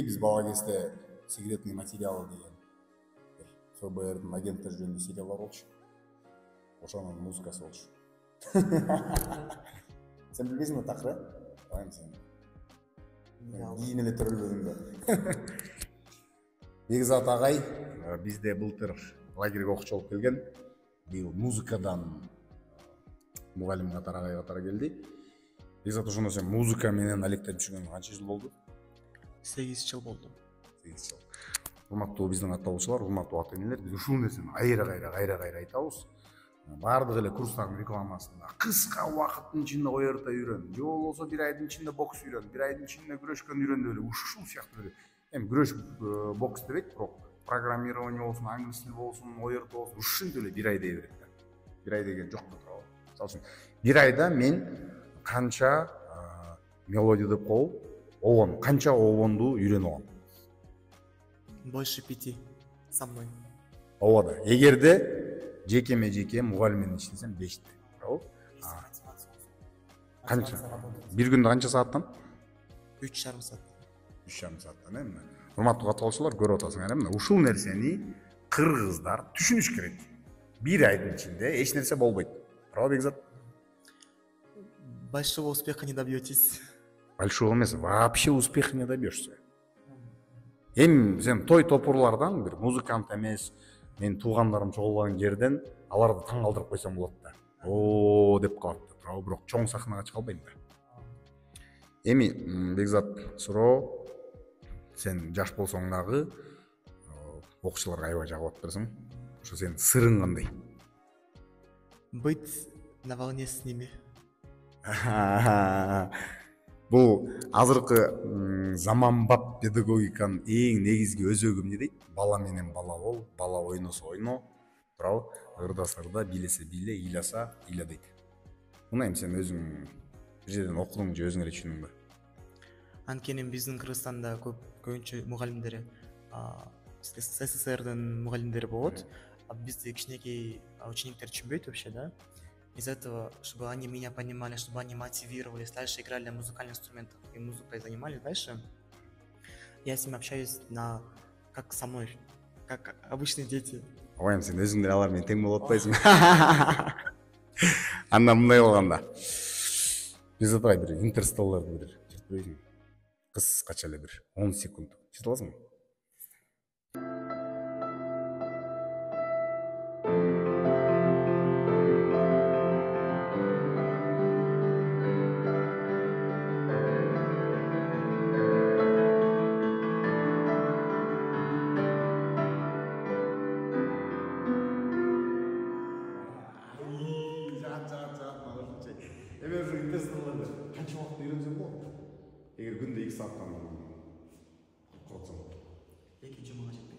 биз бала кезде секретный материалы деген ФБРдин агенттер жөнүндө сериалдар болчу. Ошонун музыкасы болчу. Сен билбейсиңби такыр, Айым сен. Кийин эле төрөлбөдүң да. Бекзат агай бизде былтыр лагерьге окуучу болуп келген. Быйыл музыкадан мугалим катары келди. Бекзат, ошондо сен музыка менен алектенип жүргөнгө канча жыл болду? 8 жыл болду. 8 жыл. Урматтуу биздин катталуучулар, урматтуу ата-энелер, биз ушул нерсени кайра айтабыз. Бардык эле курстардын рекламасында кыска убакыттын ичинде ойорто үйрөн, же болбосо бир айдын ичинде бокс үйрөн, бир айдын ичинде күрөшкөн үйрөн деп эле ушул сыяктуу эле. Эми күрөш бокс дебейт, бирок программирование болсун, англис тил болсун, ойорто болсун, ушинтип эле бир ай дей берет да. Бир ай деген жок да туурабы. Мисалы үчүн бир айда мен канча мелодия деп коебу, огон, канча огонду үйрөнүп алам. Больше 5 со мной. Ооба да. Эгерде жеке мугалим менен иштесем 5 да. Туурабы? Канча? Бир күндө канча сааттан? 3,5 саат. 3,5 сааттан, эми. Урматтуу катталуучулар, көрүп атасыңар, мына ушул нерсени кыргыздар түшүнүш керек. Бир айдын ичинде эч нерсе болбойт. Туурабы, Бекзат? Большого успеха не добьетесь. Большого эмес, вообще успеха не добьешься. Эми сен той топурлардан бир музыкант эмес, мен туугандарым чогулган жерден аларды таң калтырып койсом болот да. О деп калат да, туурабы, бирок чоң сахнага чыга албайм да. Эми Бекзат, суроо, сен жаш болсоң дагы окуучуларга аябай жагып атыптырсың. Ошо сенин сырың кандай? Быть на волне с ними. Бул азыркы заманбап педагогиканын эң негизги өзөгү эмне дейт? Бала менен бала бол, бала ойносо ойно, туурабы? Ырда сырда, билесе биле, ыйласа ыйла дейт. Мына эми сен өзүң бир жерден окудуң же өзүң эле түшүндүңбү? Анткени биздин Кыргызстанда көбүнчө мугалимдер СССРдин мугалимдери болот, а бизде кичинекей учениктер түшүнбөйт вообще, да? Из-за этого, чтобы они меня понимали, чтобы они мотивировались, дальше играли на музыкальных инструментах и музыкой занимались дальше, я с ними общаюсь как со мной, как обычные дети. Ойм, сен өзүң деле алар менен тең болуп атпайсың. Андан мындай болгондо биз атпай бир интерстелларды бир чыртпайсың. Кыскача эле бир 10 секунд. Чырта аласыңбы? Эми өзүң интерстелларды канча убакытта үйрөнсөң болот? Эгер күндө 2 сааттан курсаң. 2 жумага жетпейт.